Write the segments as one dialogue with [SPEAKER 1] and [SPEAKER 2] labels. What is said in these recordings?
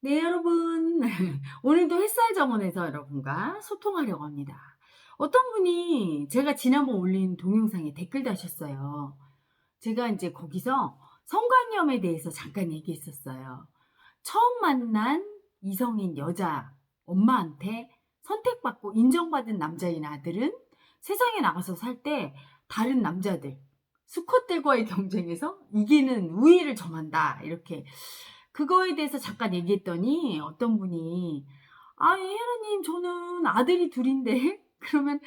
[SPEAKER 1] 네, 여러분. 오늘도 햇살 정원에서 여러분과 소통하려고 합니다. 어떤 분이 제가 지난번 올린 동영상에 댓글 다셨어요. 제가 이제 거기서 성관념에 대해서 잠깐 얘기했었어요. 처음 만난 이성인 여자 엄마한테 선택받고 인정받은 남자인 아들은 세상에 나가서 살 때 다른 남자들, 수컷들과의 경쟁에서 이기는 우위를 점한다. 이렇게 그거에 대해서 잠깐 얘기했더니 어떤 분이 아니 혜라님 저는 아들이 둘인데 그러면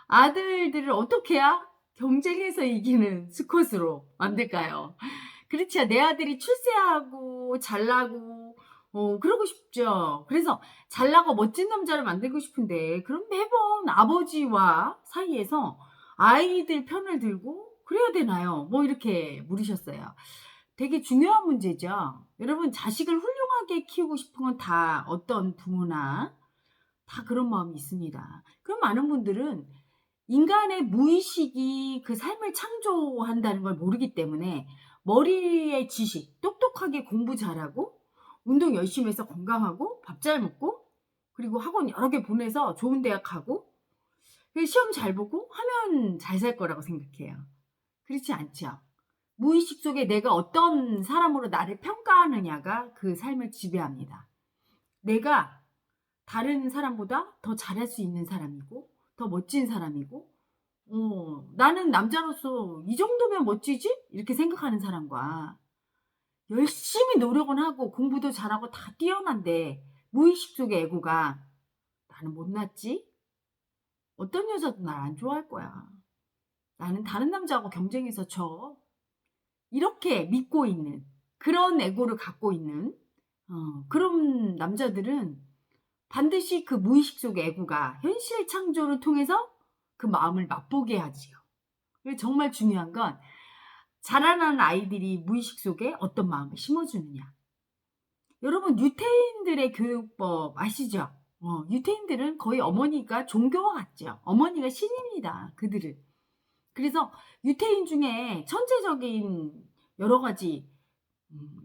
[SPEAKER 1] 아들들을 어떻게 해야 경쟁해서 이기는 수컷으로 만들까요? 그렇지 내 아들이 출세하고 잘나고 그러고 싶죠. 그래서 잘나고 멋진 남자를 만들고 싶은데 그럼 매번 아버지와 사이에서 아이들 편을 들고 그래야 되나요? 뭐 이렇게 물으셨어요. 되게 중요한 문제죠. 여러분 자식을 훌륭하게 키우고 싶은 건 다 어떤 부모나 다 그런 마음이 있습니다. 그럼 많은 분들은 인간의 무의식이 그 삶을 창조한다는 걸 모르기 때문에 머리의 지식, 똑똑하게 공부 잘하고 운동 열심히 해서 건강하고 밥 잘 먹고 그리고 학원 여러 개 보내서 좋은 대학 가고 시험 잘 보고 하면 잘 살 거라고 생각해요. 그렇지 않죠. 무의식 속에 내가 어떤 사람으로 나를 평가하느냐가 그 삶을 지배합니다. 내가 다른 사람보다 더 잘할 수 있는 사람이고 더 멋진 사람이고 나는 남자로서 이 정도면 멋지지? 이렇게 생각하는 사람과 열심히 노력은 하고 공부도 잘하고 다 뛰어난데 무의식 속의 에고가 나는 못났지? 어떤 여자도 날 안 좋아할 거야. 나는 다른 남자하고 경쟁해서 져. 이렇게 믿고 있는 그런 에고를 갖고 있는 그런 남자들은 반드시 그 무의식 속의 에고가 현실 창조를 통해서 그 마음을 맛보게 하지요. 정말 중요한 건 자라나는 아이들이 무의식 속에 어떤 마음을 심어주느냐. 여러분 유태인들의 교육법 아시죠? 유태인들은 거의 어머니가 종교와 같죠. 어머니가 신입니다. 그들은. 그래서 유태인 중에 천재적인 여러 가지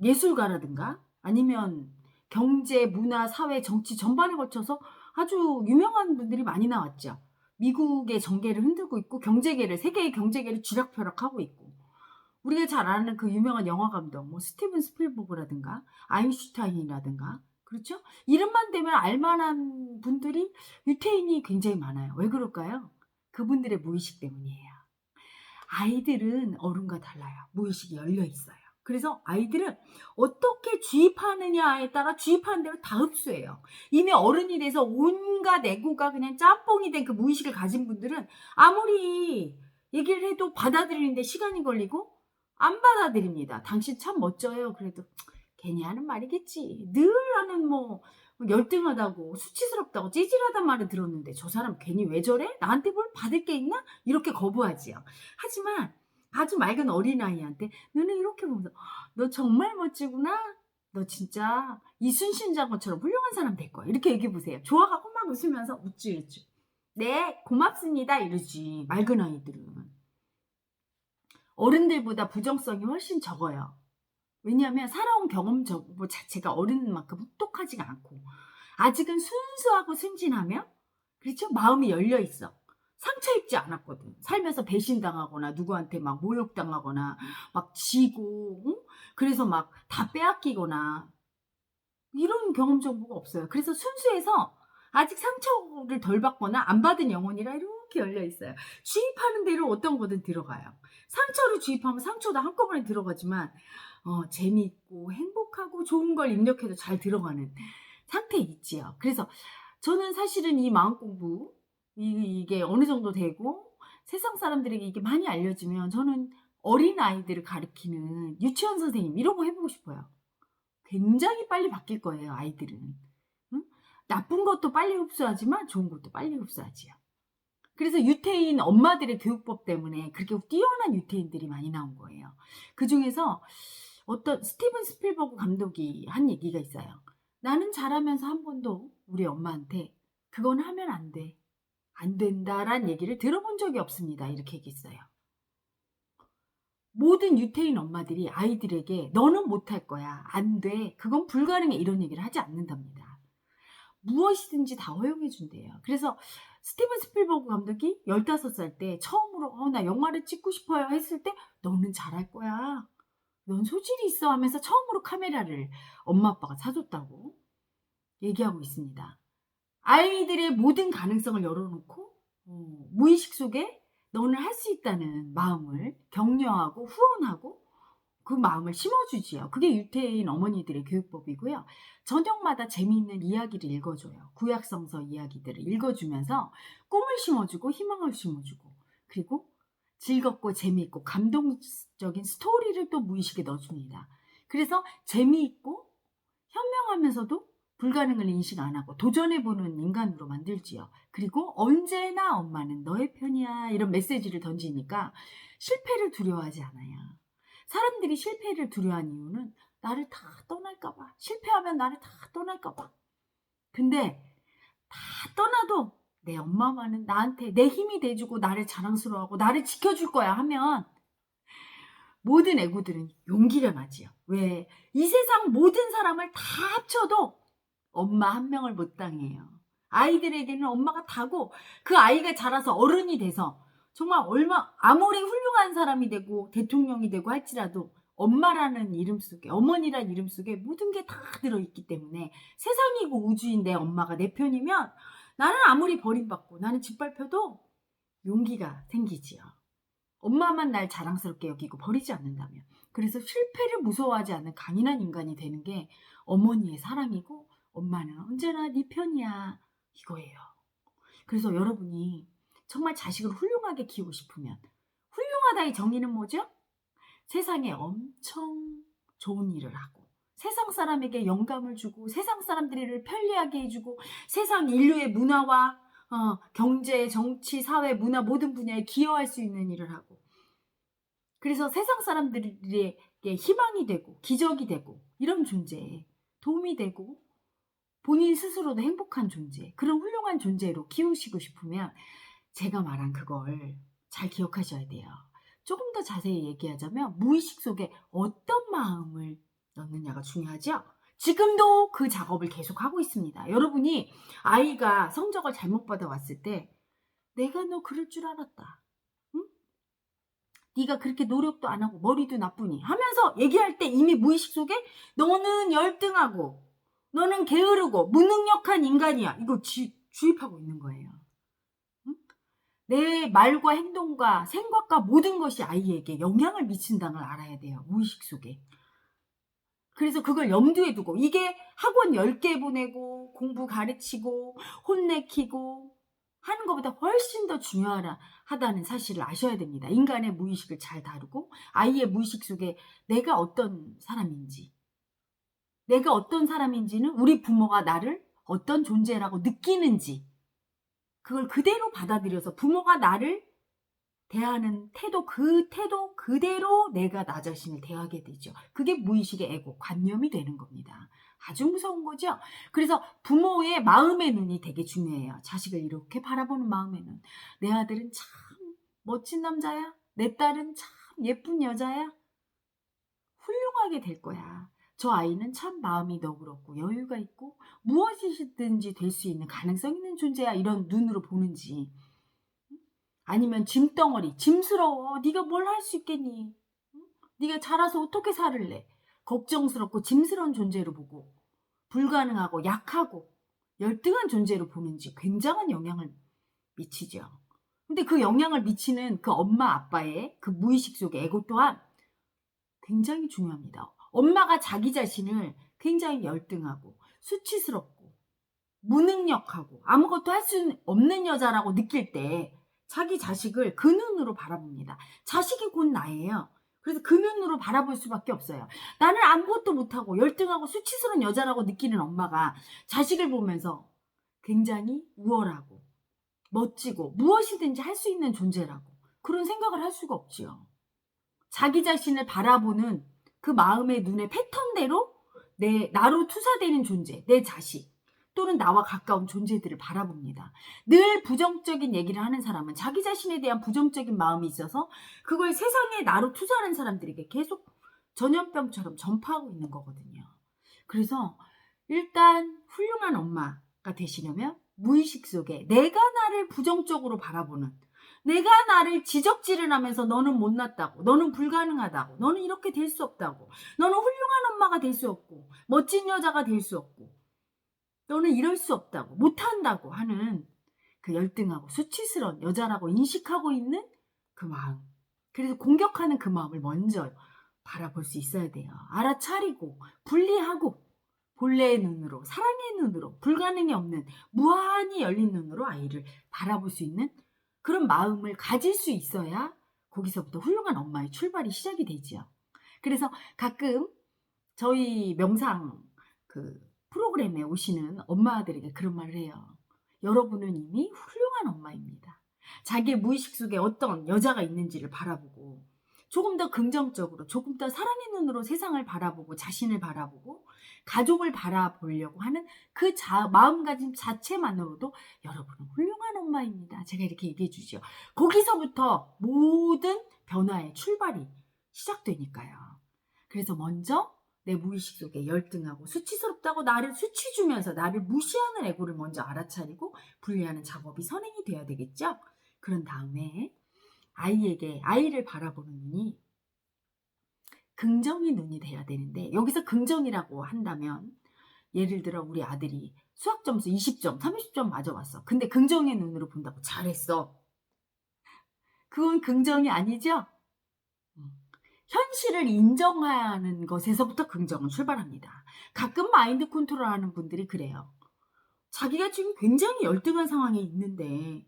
[SPEAKER 1] 예술가라든가 아니면 경제, 문화, 사회, 정치 전반에 걸쳐서 아주 유명한 분들이 많이 나왔죠. 미국의 정계를 흔들고 있고 경제계를 세계의 경제계를 쥐락펴락하고 있고 우리가 잘 아는 그 유명한 영화 감독 뭐 스티븐 스필버그라든가 아인슈타인이라든가 그렇죠? 이름만 대면 알만한 분들이 유태인이 굉장히 많아요. 왜 그럴까요? 그분들의 무의식 때문이에요. 아이들은 어른과 달라요. 무의식이 열려 있어요. 그래서 아이들은 어떻게 주입하느냐에 따라 주입하는 대로 다 흡수해요. 이미 어른이 돼서 온갖 애고가 그냥 짬뽕이 된 그 무의식을 가진 분들은 아무리 얘기를 해도 받아들이는데 시간이 걸리고 안 받아들입니다. 당신 참 멋져요. 그래도 괜히 하는 말이겠지. 늘 나는 뭐 열등하다고 수치스럽다고 찌질하단 말을 들었는데 저 사람 괜히 왜 저래? 나한테 뭘 받을 게 있나? 이렇게 거부하지요. 하지만 아주 맑은 어린아이한테 너는 이렇게 보면서 너 정말 멋지구나. 너 진짜 이순신 장군처럼 훌륭한 사람 될 거야. 이렇게 얘기해 보세요. 좋아하고 막 웃으면서 웃지 웃지. 네 고맙습니다 이러지 맑은 아이들은. 어른들보다 부정성이 훨씬 적어요. 왜냐하면 살아온 경험 뭐 자체가 어른만큼 혹독하지가 않고 아직은 순수하고 순진하며 그렇죠? 마음이 열려 있어. 상처 입지 않았거든. 살면서 배신당하거나 누구한테 막 모욕당하거나 막 지고 그래서 막 다 빼앗기거나 이런 경험 정보가 없어요. 그래서 순수해서 아직 상처를 덜 받거나 안 받은 영혼이라 이렇게 열려 있어요. 주입하는 대로 어떤 거든 들어가요. 상처를 주입하면 상처도 한꺼번에 들어가지만 재미있고 행복하고 좋은 걸 입력해도 잘 들어가는 상태에 있지요. 그래서 저는 사실은 이 마음 공부 이게 어느 정도 되고 세상 사람들에게 이게 많이 알려지면 저는 어린 아이들을 가르치는 유치원 선생님 이런 거 해보고 싶어요. 굉장히 빨리 바뀔 거예요, 아이들은. 응? 나쁜 것도 빨리 흡수하지만 좋은 것도 빨리 흡수하지요. 그래서 유태인 엄마들의 교육법 때문에 그렇게 뛰어난 유태인들이 많이 나온 거예요. 그 중에서 어떤 스티븐 스필버그 감독이 한 얘기가 있어요. 나는 자라면서 한 번도 우리 엄마한테 그건 하면 안 돼. 안 된다란 얘기를 들어본 적이 없습니다. 이렇게 얘기했어요. 모든 유태인 엄마들이 아이들에게 "너는 못할 거야. 안 돼. 그건 불가능해." 이런 얘기를 하지 않는답니다. 무엇이든지 다 허용해 준대요. 그래서 스티븐 스필버그 감독이 15살 때 처음으로 나 영화를 찍고 싶어요." 했을 때 "너는 잘할 거야. 넌 소질이 있어." 하면서 처음으로 카메라를 엄마 아빠가 사 줬다고 얘기하고 있습니다. 아이들의 모든 가능성을 열어놓고 무의식 속에 너는 할 수 있다는 마음을 격려하고 후원하고 그 마음을 심어주지요. 그게 유태인 어머니들의 교육법이고요. 저녁마다 재미있는 이야기를 읽어줘요. 구약성서 이야기들을 읽어주면서 꿈을 심어주고 희망을 심어주고, 그리고 즐겁고 재미있고 감동적인 스토리를 또 무의식에 넣어줍니다. 그래서 재미있고 현명하면서도 불가능을 인식 안 하고 도전해보는 인간으로 만들지요. 그리고 언제나 엄마는 너의 편이야, 이런 메시지를 던지니까 실패를 두려워하지 않아요. 사람들이 실패를 두려워하는 이유는 나를 다 떠날까봐, 실패하면 나를 다 떠날까봐. 근데 다 떠나도 내 엄마만은 나한테 내 힘이 돼주고 나를 자랑스러워하고 나를 지켜줄 거야 하면 모든 애고들은 용기가 나지요. 왜? 이 세상 모든 사람을 다 합쳐도 엄마 한 명을 못 당해요. 아이들에게는 엄마가 다고, 그 아이가 자라서 어른이 돼서 정말 아무리 훌륭한 사람이 되고 대통령이 되고 할지라도 엄마라는 이름 속에, 어머니라는 이름 속에 모든 게 다 들어있기 때문에 세상이고 우주인 내 엄마가 내 편이면 나는 아무리 버림받고 나는 짓밟혀도 용기가 생기지요. 엄마만 날 자랑스럽게 여기고 버리지 않는다면. 그래서 실패를 무서워하지 않는 강인한 인간이 되는 게 어머니의 사랑이고, 엄마는 언제나 네 편이야, 이거예요. 그래서 여러분이 정말 자식을 훌륭하게 키우고 싶으면, 훌륭하다의 정의는 뭐죠? 세상에 엄청 좋은 일을 하고 세상 사람에게 영감을 주고 세상 사람들을 편리하게 해주고 세상 인류의 문화와 경제, 정치, 사회, 문화 모든 분야에 기여할 수 있는 일을 하고, 그래서 세상 사람들에게 희망이 되고 기적이 되고 이런 존재에 도움이 되고 본인 스스로도 행복한 존재, 그런 훌륭한 존재로 키우시고 싶으면 제가 말한 그걸 잘 기억하셔야 돼요. 조금 더 자세히 얘기하자면 무의식 속에 어떤 마음을 넣느냐가 중요하죠. 지금도 그 작업을 계속하고 있습니다. 여러분이 아이가 성적을 잘못 받아왔을 때 내가 너 그럴 줄 알았다. 응? 네가 그렇게 노력도 안 하고 머리도 나쁘니 하면서 얘기할 때 이미 무의식 속에 너는 열등하고 너는 게으르고 무능력한 인간이야, 이거 주입하고 있는 거예요. 응? 내 말과 행동과 생각과 모든 것이 아이에게 영향을 미친다는 걸 알아야 돼요. 무의식 속에. 그래서 그걸 염두에 두고, 이게 학원 10개 보내고 공부 가르치고 혼내키고 하는 것보다 훨씬 더 중요하다는 사실을 아셔야 됩니다. 인간의 무의식을 잘 다루고 아이의 무의식 속에 내가 어떤 사람인지는 우리 부모가 나를 어떤 존재라고 느끼는지 그걸 그대로 받아들여서 부모가 나를 대하는 그 태도 그대로 내가 나 자신을 대하게 되죠. 그게 무의식의 에고, 관념이 되는 겁니다. 아주 무서운 거죠. 그래서 부모의 마음의 눈이 되게 중요해요. 자식을 이렇게 바라보는 마음의 눈. 내 아들은 참 멋진 남자야. 내 딸은 참 예쁜 여자야. 훌륭하게 될 거야. 저 아이는 참 마음이 너그럽고 여유가 있고 무엇이든지 될 수 있는 가능성 있는 존재야. 이런 눈으로 보는지, 아니면 짐덩어리, 짐스러워. 네가 뭘 할 수 있겠니? 응? 네가 자라서 어떻게 살을래? 걱정스럽고 짐스러운 존재로 보고 불가능하고 약하고 열등한 존재로 보는지 굉장한 영향을 미치죠. 근데 그 영향을 미치는 그 엄마 아빠의 그 무의식 속의 에고 또한 굉장히 중요합니다. 엄마가 자기 자신을 굉장히 열등하고 수치스럽고 무능력하고 아무것도 할 수 없는 여자라고 느낄 때 자기 자식을 그 눈으로 바라봅니다. 자식이 곧 나예요. 그래서 그 눈으로 바라볼 수밖에 없어요. 나는 아무것도 못하고 열등하고 수치스러운 여자라고 느끼는 엄마가 자식을 보면서 굉장히 우월하고 멋지고 무엇이든지 할 수 있는 존재라고 그런 생각을 할 수가 없지요. 자기 자신을 바라보는 그 마음의 눈의 패턴대로 나로 투사되는 존재, 내 자식, 또는 나와 가까운 존재들을 바라봅니다. 늘 부정적인 얘기를 하는 사람은 자기 자신에 대한 부정적인 마음이 있어서 그걸 세상에 나로 투자하는 사람들에게 계속 전염병처럼 전파하고 있는 거거든요. 그래서 일단 훌륭한 엄마가 되시려면 무의식 속에 내가 나를 부정적으로 바라보는, 내가 나를 지적질을 하면서 너는 못났다고, 너는 불가능하다고, 너는 이렇게 될 수 없다고, 너는 훌륭한 엄마가 될 수 없고, 멋진 여자가 될 수 없고, 너는 이럴 수 없다고, 못한다고 하는 그 열등하고 수치스러운 여자라고 인식하고 있는 그 마음. 그래서 공격하는 그 마음을 먼저 바라볼 수 있어야 돼요. 알아차리고 분리하고 본래의 눈으로, 사랑의 눈으로, 불가능이 없는 무한히 열린 눈으로 아이를 바라볼 수 있는 그런 마음을 가질 수 있어야 거기서부터 훌륭한 엄마의 출발이 시작이 되지요. 그래서 가끔 저희 명상 그 프로그램에 오시는 엄마들에게 그런 말을 해요. 여러분은 이미 훌륭한 엄마입니다. 자기의 무의식 속에 어떤 여자가 있는지를 바라보고 조금 더 긍정적으로, 조금 더 사랑의 눈으로 세상을 바라보고 자신을 바라보고 가족을 바라보려고 하는 그 마음가짐 자체만으로도 여러분은 훌륭한 엄마입니다. 제가 이렇게 얘기해 주죠. 거기서부터 모든 변화의 출발이 시작되니까요. 그래서 먼저 내 무의식 속에 열등하고 수치스럽다고 나를 수치 주면서 나를 무시하는 에고를 먼저 알아차리고 분리하는 작업이 선행이 돼야 되겠죠? 그런 다음에 아이를 바라보는 눈이 긍정의 눈이 돼야 되는데, 여기서 긍정이라고 한다면 예를 들어 우리 아들이 수학 점수 20점, 30점 맞아왔어. 근데 긍정의 눈으로 본다고 잘했어. 그건 긍정이 아니죠? 현실을 인정하는 것에서부터 긍정은 출발합니다. 가끔 마인드 컨트롤하는 분들이 그래요. 자기가 지금 굉장히 열등한 상황에 있는데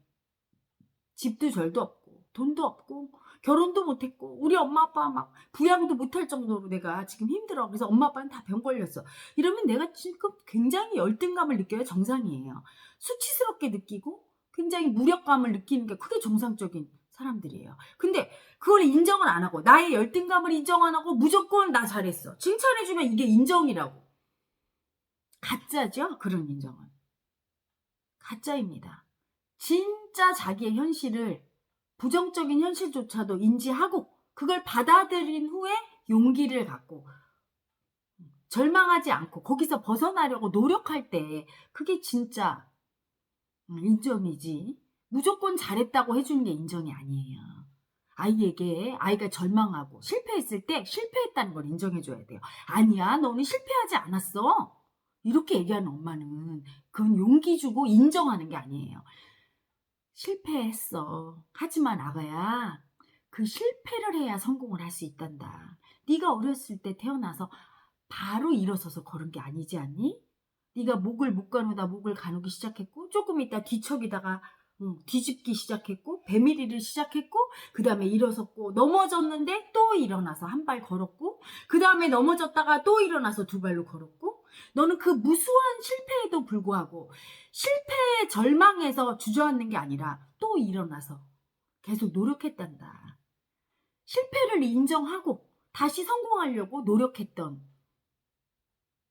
[SPEAKER 1] 집도 절도 없고 돈도 없고 결혼도 못했고 우리 엄마 아빠 막 부양도 못할 정도로 내가 지금 힘들어. 그래서 엄마 아빠는 다 병 걸렸어. 이러면 내가 지금 굉장히 열등감을 느껴야 정상이에요. 수치스럽게 느끼고 굉장히 무력감을 느끼는 게 그게 정상적인 사람들이에요. 근데 그걸 인정을 안 하고 나의 열등감을 인정 안 하고 무조건 나 잘했어. 칭찬해주면 이게 인정이라고. 가짜죠? 그런 인정은. 가짜입니다. 진짜 자기의 현실을, 부정적인 현실조차도 인지하고 그걸 받아들인 후에 용기를 갖고 절망하지 않고 거기서 벗어나려고 노력할 때 그게 진짜 인정이지. 무조건 잘했다고 해주는 게 인정이 아니에요. 아이에게 아이가 절망하고 실패했을 때 실패했다는 걸 인정해줘야 돼요. 아니야, 너는 실패하지 않았어. 이렇게 얘기하는 엄마는 그건 용기 주고 인정하는 게 아니에요. 실패했어. 하지만 아가야, 그 실패를 해야 성공을 할 수 있단다. 네가 어렸을 때 태어나서 바로 일어서서 걸은 게 아니지 않니? 네가 목을 못 가누다 목을 가누기 시작했고 조금 있다 뒤척이다가 뒤집기 시작했고 배밀이를 시작했고 그 다음에 일어섰고 넘어졌는데 또 일어나서 한 발 걸었고 그 다음에 넘어졌다가 또 일어나서 두 발로 걸었고 너는 그 무수한 실패에도 불구하고 실패에 절망해서 주저앉는 게 아니라 또 일어나서 계속 노력했단다. 실패를 인정하고 다시 성공하려고 노력했던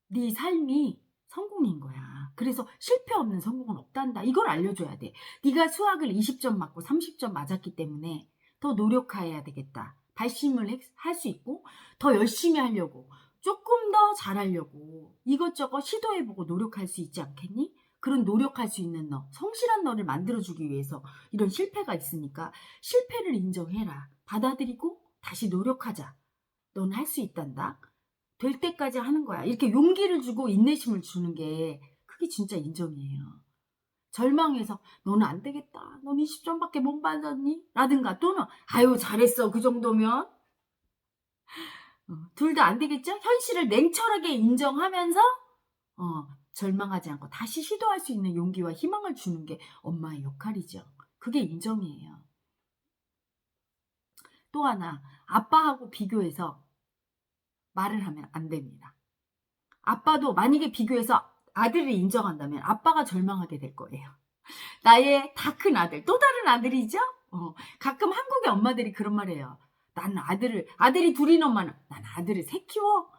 [SPEAKER 1] 네 삶이 성공인 거야. 그래서 실패 없는 성공은 없단다. 이걸 알려줘야 돼. 네가 수학을 20점 맞고 30점 맞았기 때문에 더 노력해야 되겠다. 발심을 할 수 있고 더 열심히 하려고 조금 더 잘하려고 이것저것 시도해보고 노력할 수 있지 않겠니? 그런 노력할 수 있는 너, 성실한 너를 만들어주기 위해서 이런 실패가 있으니까 실패를 인정해라. 받아들이고 다시 노력하자. 넌 할 수 있단다. 될 때까지 하는 거야. 이렇게 용기를 주고 인내심을 주는 게 그게 진짜 인정이에요. 절망해서 너는 안 되겠다. 넌 20점밖에 못 받았니? 라든가 또는 아유 잘했어. 그 정도면. 둘 다 안 되겠죠? 현실을 냉철하게 인정하면서 절망하지 않고 다시 시도할 수 있는 용기와 희망을 주는 게 엄마의 역할이죠. 그게 인정이에요. 또 하나, 아빠하고 비교해서 말을 하면 안 됩니다. 아빠도 만약에 비교해서 아들을 인정한다면 아빠가 절망하게 될 거예요. 나의 다 큰 아들, 또 다른 아들이죠? 가끔 한국의 엄마들이 그런 말 해요. 나는 아들이 둘인 엄마는, 난 아들을 세 키워.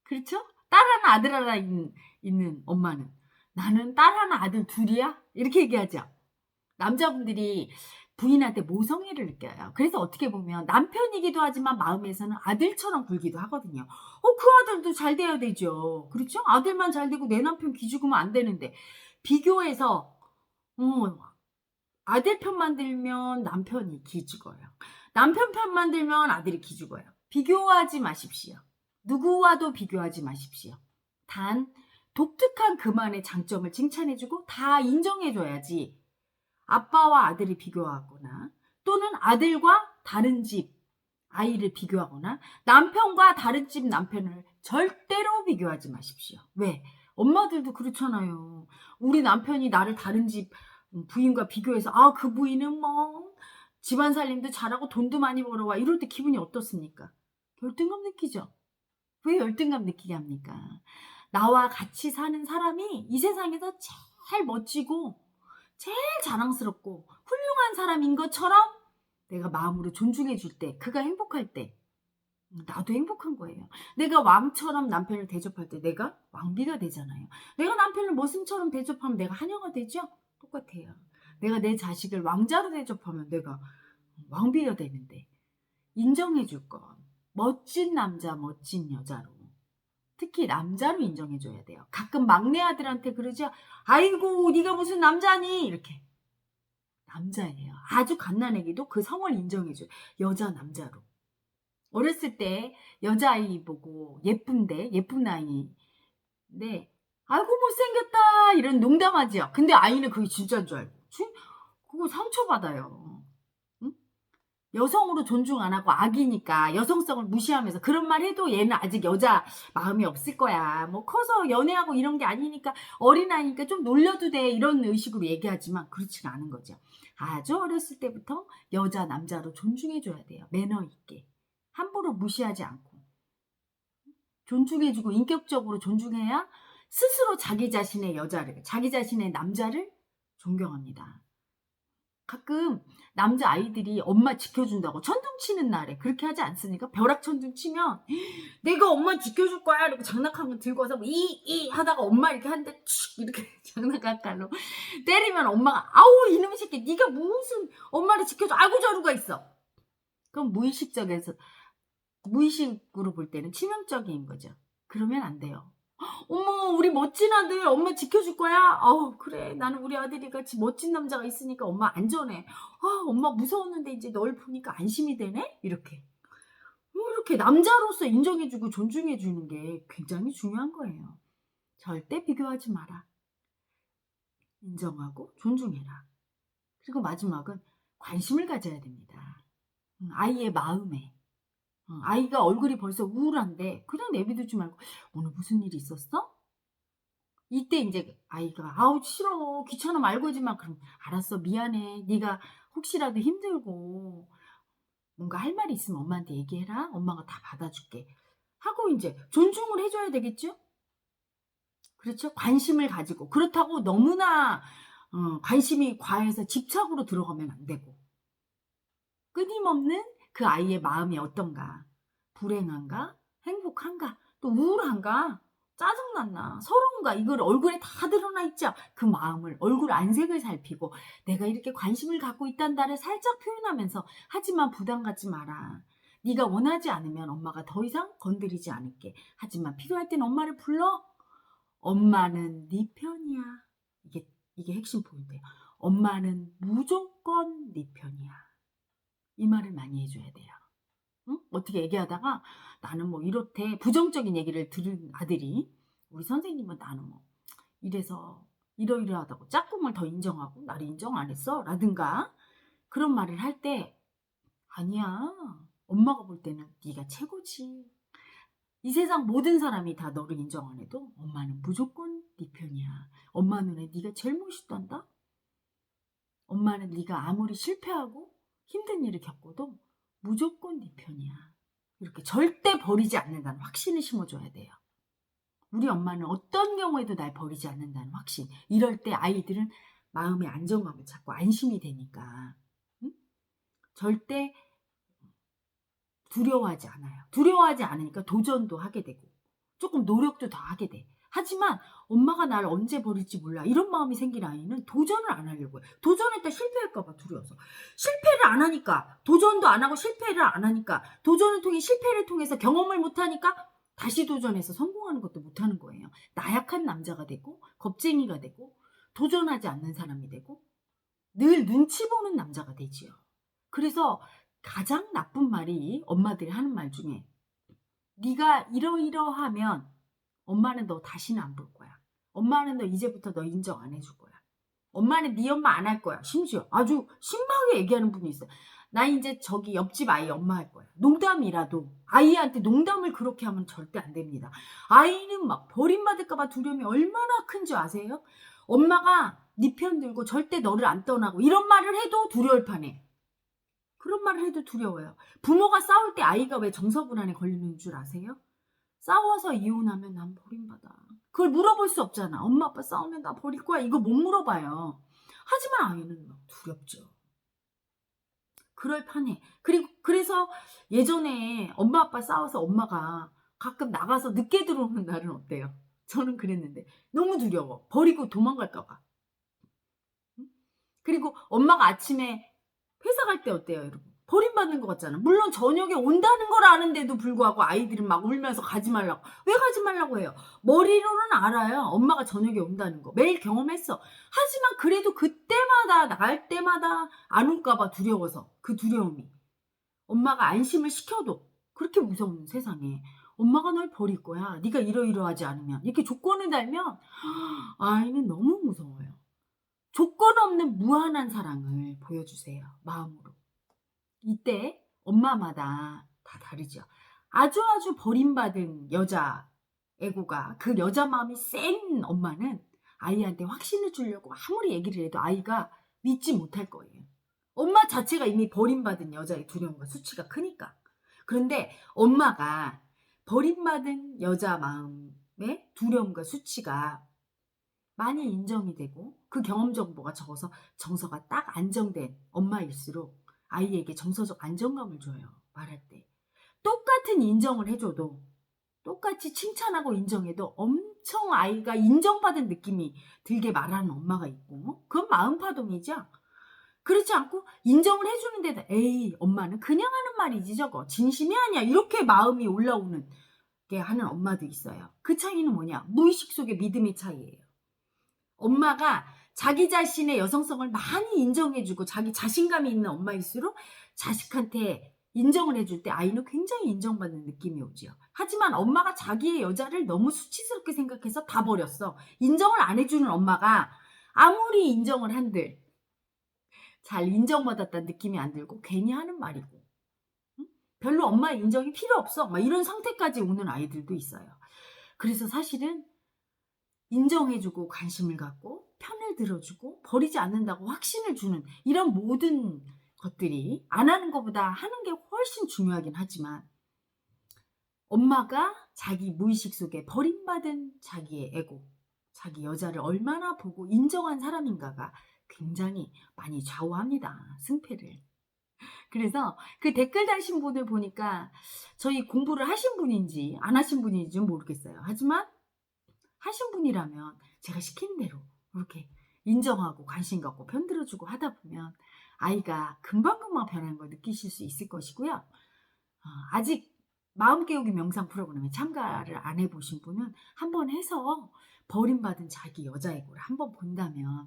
[SPEAKER 1] 그렇죠? 딸 하나, 아들 하나 있는 엄마는, 나는 딸 하나 아들 둘이야? 이렇게 얘기하죠. 남자분들이 부인한테 모성애를 느껴요. 그래서 어떻게 보면 남편이기도 하지만 마음에서는 아들처럼 굴기도 하거든요. 그 아들도 잘 돼야 되죠. 그렇죠? 아들만 잘 되고 내 남편 기죽으면 안 되는데 비교해서 아들 편만 들면 남편이 기죽어요. 남편 편만 들면 아들이 기죽어요. 비교하지 마십시오. 누구와도 비교하지 마십시오. 단 독특한 그만의 장점을 칭찬해주고 다 인정해줘야지 아빠와 아들이 비교하거나 또는 아들과 다른 집 아이를 비교하거나 남편과 다른 집 남편을 절대로 비교하지 마십시오. 왜? 엄마들도 그렇잖아요. 우리 남편이 나를 다른 집 부인과 비교해서 그 부인은 뭐 집안 살림도 잘하고 돈도 많이 벌어와 이럴 때 기분이 어떻습니까? 열등감 느끼죠. 왜 열등감 느끼게 합니까? 나와 같이 사는 사람이 이 세상에서 제일 멋지고 제일 자랑스럽고 훌륭한 사람인 것처럼 내가 마음으로 존중해 줄 때, 그가 행복할 때 나도 행복한 거예요. 내가 왕처럼 남편을 대접할 때 내가 왕비가 되잖아요. 내가 남편을 머슴처럼 대접하면 내가 하녀가 되죠? 똑같아요. 내가 내 자식을 왕자로 대접하면 내가 왕비가 되는데 인정해 줄 건 멋진 남자, 멋진 여자로 특히 남자로 인정해 줘야 돼요. 가끔 막내 아들한테 그러죠. 아이고 네가 무슨 남자니 이렇게. 남자예요. 아주 갓난애기도 그 성을 인정해줘요. 여자 남자로. 어렸을 때 여자아이 보고 예쁜데 예쁜 아이인데 아이고 못생겼다 이런 농담하죠. 근데 아이는 그게 진짜인 줄 알고 그거 상처받아요. 응? 여성으로 존중 안 하고 아기니까 여성성을 무시하면서 그런 말 해도 얘는 아직 여자 마음이 없을 거야. 뭐 커서 연애하고 이런 게 아니니까 어린아이니까 좀 놀려도 돼 이런 의식으로 얘기하지만 그렇지가 않은 거죠. 아주 어렸을 때부터 여자 남자로 존중해줘야 돼요. 매너 있게. 함부로 무시하지 않고. 존중해주고 인격적으로 존중해야 스스로 자기 자신의 여자를, 자기 자신의 남자를 존경합니다. 가끔 남자 아이들이 엄마 지켜준다고 천둥 치는 날에 그렇게 하지 않습니까? 벼락 천둥 치면 내가 엄마 지켜줄 거야 이러고 장난감을 들고 와서 이 하다가 엄마 이렇게 한 대 축 이렇게 장난감 칼로 때리면 엄마가 아우 이놈의 새끼 네가 무슨 엄마를 지켜줘 아이고 저루가 있어. 그럼 무의식으로 볼 때는 치명적인 거죠. 그러면 안 돼요. 어머 우리 멋진 아들 엄마 지켜줄 거야? 그래 나는 우리 아들이 같이 멋진 남자가 있으니까 엄마 안전해. 엄마 무서웠는데 이제 널 보니까 안심이 되네? 이렇게 남자로서 인정해주고 존중해주는 게 굉장히 중요한 거예요. 절대 비교하지 마라. 인정하고 존중해라. 그리고 마지막은 관심을 가져야 됩니다. 아이의 마음에. 아이가 얼굴이 벌써 우울한데 그냥 내비두지 말고 오늘 무슨 일이 있었어? 이때 이제 아이가 아우 싫어 귀찮아 말고 하지마. 그럼 알았어 미안해. 네가 혹시라도 힘들고 뭔가 할 말이 있으면 엄마한테 얘기해라. 엄마가 다 받아줄게. 하고 이제 존중을 해줘야 되겠죠? 그렇죠? 관심을 가지고. 그렇다고 너무나 관심이 과해서 집착으로 들어가면 안 되고. 끊임없는 그 아이의 마음이 어떤가? 불행한가? 행복한가? 또 우울한가? 짜증났나? 서러운가? 이걸 얼굴에 다 드러나 있죠? 그 마음을, 얼굴 안색을 살피고 내가 이렇게 관심을 갖고 있단다를 살짝 표현하면서 하지만 부담 갖지 마라. 네가 원하지 않으면 엄마가 더 이상 건드리지 않을게. 하지만 필요할 땐 엄마를 불러. 엄마는 네 편이야. 이게 핵심 포인트예요. 엄마는 무조건 네 편이야. 이 말을 많이 해줘야 돼요. 응? 어떻게 얘기하다가 나는 뭐 이렇대 부정적인 얘기를 들은 아들이 우리 선생님은 나는 뭐 이래서 이러이러하다고 짝꿍을 더 인정하고 나를 인정 안 했어? 라든가 그런 말을 할 때 아니야. 엄마가 볼 때는 네가 최고지. 이 세상 모든 사람이 다 너를 인정 안 해도 엄마는 무조건 네 편이야. 엄마 눈에 네가 제일 멋있단다. 엄마는 네가 아무리 실패하고 힘든 일을 겪어도 무조건 네 편이야. 이렇게 절대 버리지 않는다는 확신을 심어줘야 돼요. 우리 엄마는 어떤 경우에도 날 버리지 않는다는 확신. 이럴 때 아이들은 마음의 안정감을 찾고 안심이 되니까 절대 두려워하지 않아요. 두려워하지 않으니까 도전도 하게 되고 조금 노력도 더 하게 돼. 하지만 엄마가 날 언제 버릴지 몰라. 이런 마음이 생긴 아이는 도전을 안 하려고 해요. 도전했다 실패할까 봐 두려워서. 실패를 안 하니까, 도전도 안 하고 실패를 안 하니까, 도전을 통해 실패를 통해서 경험을 못 하니까 다시 도전해서 성공하는 것도 못 하는 거예요. 나약한 남자가 되고 겁쟁이가 되고 도전하지 않는 사람이 되고 늘 눈치 보는 남자가 되지요. 그래서 가장 나쁜 말이 엄마들이 하는 말 중에, 네가 이러이러하면 엄마는 너 다시는 안 볼 거야. 엄마는 너 이제부터 너 인정 안 해줄 거야. 엄마는 네 엄마 안 할 거야. 심지어 아주 심하게 얘기하는 분이 있어요. 나 이제 저기 옆집 아이 엄마 할 거야. 농담이라도 아이한테 농담을 그렇게 하면 절대 안 됩니다. 아이는 막 버림받을까 봐 두려움이 얼마나 큰지 아세요? 엄마가 네 편 들고 절대 너를 안 떠나고 이런 말을 해도 두려울 판에, 그런 말을 해도 두려워요. 부모가 싸울 때 아이가 왜 정서불안에 걸리는 줄 아세요? 싸워서 이혼하면 난 버림받아. 그걸 물어볼 수 없잖아. 엄마 아빠 싸우면 나 버릴 거야. 이거 못 물어봐요. 하지만 아이는 막 두렵죠. 그럴 판에. 그래서 예전에 엄마 아빠 싸워서 엄마가 가끔 나가서 늦게 들어오는 날은 어때요? 저는 그랬는데 너무 두려워. 버리고 도망갈까 봐. 그리고 엄마가 아침에 회사 갈 때 어때요, 여러분? 버림받는 것 같잖아. 물론 저녁에 온다는 걸 아는데도 불구하고 아이들은 막 울면서 가지 말라고. 왜 가지 말라고 해요? 머리로는 알아요. 엄마가 저녁에 온다는 거. 매일 경험했어. 하지만 그래도 그때마다 나갈 때마다 안 올까 봐 두려워서, 그 두려움이. 엄마가 안심을 시켜도 그렇게 무서운 세상에 엄마가 널 버릴 거야. 네가 이러이러하지 않으면. 이렇게 조건을 달면 아이는 너무 무서워요. 조건 없는 무한한 사랑을 보여주세요. 마음으로. 이때 엄마마다 다 다르죠. 아주 버림받은 여자 애고가, 그 여자 마음이 센 엄마는 아이한테 확신을 주려고 아무리 얘기를 해도 아이가 믿지 못할 거예요. 엄마 자체가 이미 버림받은 여자의 두려움과 수치가 크니까. 그런데 엄마가 버림받은 여자 마음의 두려움과 수치가 많이 인정이 되고 그 경험 정보가 적어서 정서가 딱 안정된 엄마일수록 아이에게 정서적 안정감을 줘요. 말할 때. 똑같은 인정을 해줘도, 똑같이 칭찬하고 인정해도 엄청 아이가 인정받은 느낌이 들게 말하는 엄마가 있고, 그건 마음파동이죠. 그렇지 않고 인정을 해주는데도 에이 엄마는 그냥 하는 말이지 저거 진심이 아니야 이렇게 마음이 올라오는 게 하는 엄마도 있어요. 그 차이는 뭐냐? 무의식 속의 믿음의 차이예요. 엄마가 자기 자신의 여성성을 많이 인정해주고 자기 자신감이 있는 엄마일수록 자식한테 인정을 해줄 때 아이는 굉장히 인정받는 느낌이 오죠. 하지만 엄마가 자기의 여자를 너무 수치스럽게 생각해서 다 버렸어. 인정을 안 해주는 엄마가 아무리 인정을 한들 잘 인정받았다는 느낌이 안 들고 괜히 하는 말이고, 응? 별로 엄마의 인정이 필요 없어. 막 이런 상태까지 오는 아이들도 있어요. 그래서 사실은 인정해주고 관심을 갖고 편을 들어주고 버리지 않는다고 확신을 주는 이런 모든 것들이 안 하는 것보다 하는 게 훨씬 중요하긴 하지만, 엄마가 자기 무의식 속에 버림받은 자기의 에고, 자기 여자를 얼마나 보고 인정한 사람인가가 굉장히 많이 좌우합니다. 승패를. 그래서 그 댓글 다신 분을 보니까 저희 공부를 하신 분인지 안 하신 분인지 모르겠어요. 하지만 하신 분이라면 제가 시키는 대로 이렇게 인정하고 관심 갖고 편들어주고 하다 보면 아이가 금방금방 변하는 걸 느끼실 수 있을 것이고요. 아직 마음깨우기 명상 프로그램에 참가를 안 해보신 분은 한번 해서 버림받은 자기 여자애고를 한번 본다면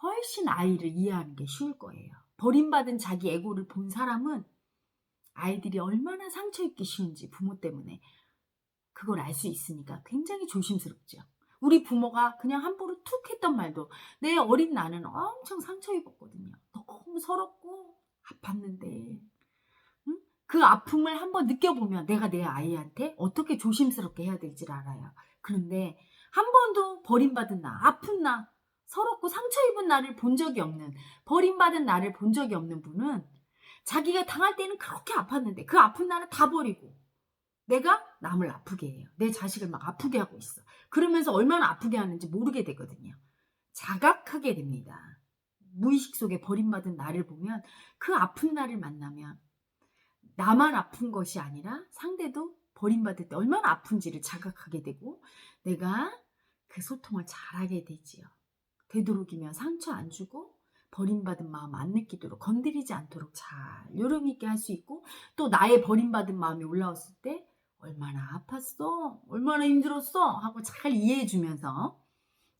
[SPEAKER 1] 훨씬 아이를 이해하는 게 쉬울 거예요. 버림받은 자기 애고를 본 사람은 아이들이 얼마나 상처 입기 쉬운지 부모 때문에 그걸 알 수 있으니까 굉장히 조심스럽죠. 우리 부모가 그냥 함부로 툭 했던 말도 내 어린 나는 엄청 상처 입었거든요. 너무 서럽고 아팠는데, 응? 그 아픔을 한번 느껴보면 내가 내 아이한테 어떻게 조심스럽게 해야 될지를 알아요. 그런데 한 번도 버림받은 나, 아픈 나, 서럽고 상처 입은 나를 본 적이 없는, 버림받은 나를 본 적이 없는 분은 자기가 당할 때는 그렇게 아팠는데 그 아픈 나를 다 버리고 내가 남을 아프게 해요. 내 자식을 막 아프게 하고 있어. 그러면서 얼마나 아프게 하는지 모르게 되거든요. 자각하게 됩니다. 무의식 속에 버림받은 나를 보면 그 아픈 나를 만나면 나만 아픈 것이 아니라 상대도 버림받을 때 얼마나 아픈지를 자각하게 되고, 내가 그 소통을 잘하게 되지요. 되도록이면 상처 안 주고 버림받은 마음 안 느끼도록 건드리지 않도록 잘 요령 있게 할 수 있고, 또 나의 버림받은 마음이 올라왔을 때 얼마나 아팠어? 얼마나 힘들었어? 하고 잘 이해해 주면서,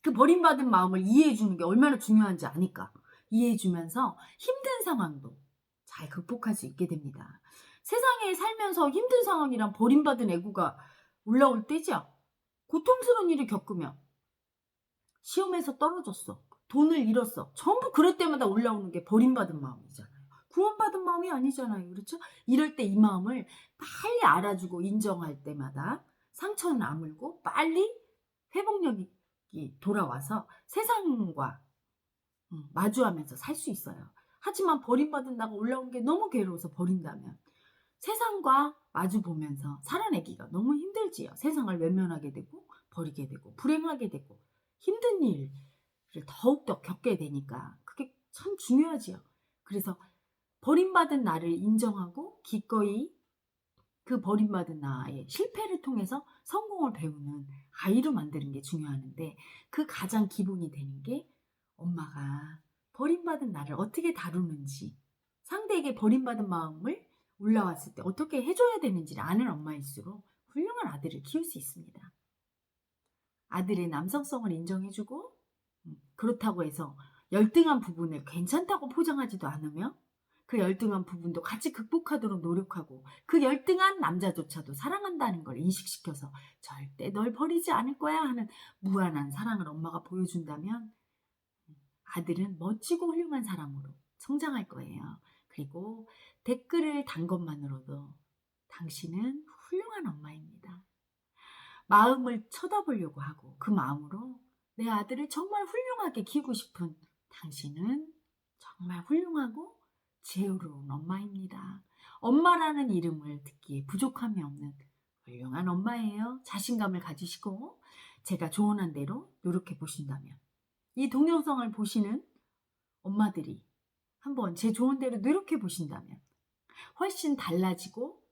[SPEAKER 1] 그 버림받은 마음을 이해해 주는 게 얼마나 중요한지 아니까 이해해 주면서 힘든 상황도 잘 극복할 수 있게 됩니다. 세상에 살면서 힘든 상황이란 버림받은 애고가 올라올 때죠. 고통스러운 일을 겪으면 시험에서 떨어졌어, 돈을 잃었어, 전부 그럴 때마다 올라오는 게 버림받은 마음이잖아요. 구원받은 마음이 아니잖아요. 그렇죠? 이럴 때 이 마음을 빨리 알아주고 인정할 때마다 상처는 아물고 빨리 회복력이 돌아와서 세상과 마주하면서 살 수 있어요. 하지만 버림받은 나가 올라온 게 너무 괴로워서 버린다면 세상과 마주 보면서 살아내기가 너무 힘들지요. 세상을 외면하게 되고 버리게 되고 불행하게 되고 힘든 일을 더욱더 겪게 되니까 그게 참 중요하지요. 그래서 버림받은 나를 인정하고 기꺼이 그 버림받은 나의 실패를 통해서 성공을 배우는 아이로 만드는 게 중요한데, 그 가장 기본이 되는 게 엄마가 버림받은 나를 어떻게 다루는지, 상대에게 버림받은 마음을 올라왔을 때 어떻게 해줘야 되는지를 아는 엄마일수록 훌륭한 아들을 키울 수 있습니다. 아들의 남성성을 인정해주고, 그렇다고 해서 열등한 부분을 괜찮다고 포장하지도 않으며 그 열등한 부분도 같이 극복하도록 노력하고, 그 열등한 남자조차도 사랑한다는 걸 인식시켜서 절대 널 버리지 않을 거야 하는 무한한 사랑을 엄마가 보여준다면 아들은 멋지고 훌륭한 사람으로 성장할 거예요. 그리고 댓글을 단 것만으로도 당신은 훌륭한 엄마입니다. 마음을 쳐다보려고 하고 그 마음으로 내 아들을 정말 훌륭하게 키우고 싶은 당신은 정말 훌륭하고 지혜로운 엄마입니다. 엄마라는 이름을 듣기에 부족함이 없는 훌륭한 엄마예요. 자신감을 가지시고 제가 조언한 대로 노력해 보신다면, 이 동영상을 보시는 엄마들이 한번 제 조언대로 노력해 보신다면 훨씬 달라지고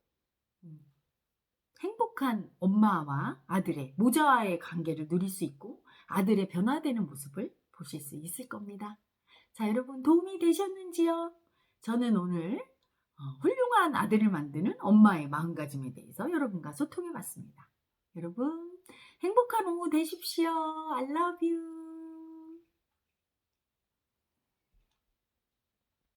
[SPEAKER 1] 행복한 엄마와 아들의 모자와의 관계를 누릴 수 있고 아들의 변화되는 모습을 보실 수 있을 겁니다. 자, 여러분 도움이 되셨는지요? 저는 오늘 훌륭한 아들을 만드는 엄마의 마음가짐에 대해서 여러분과 소통해 봤습니다. 여러분 행복한 오후 되십시오. I love you.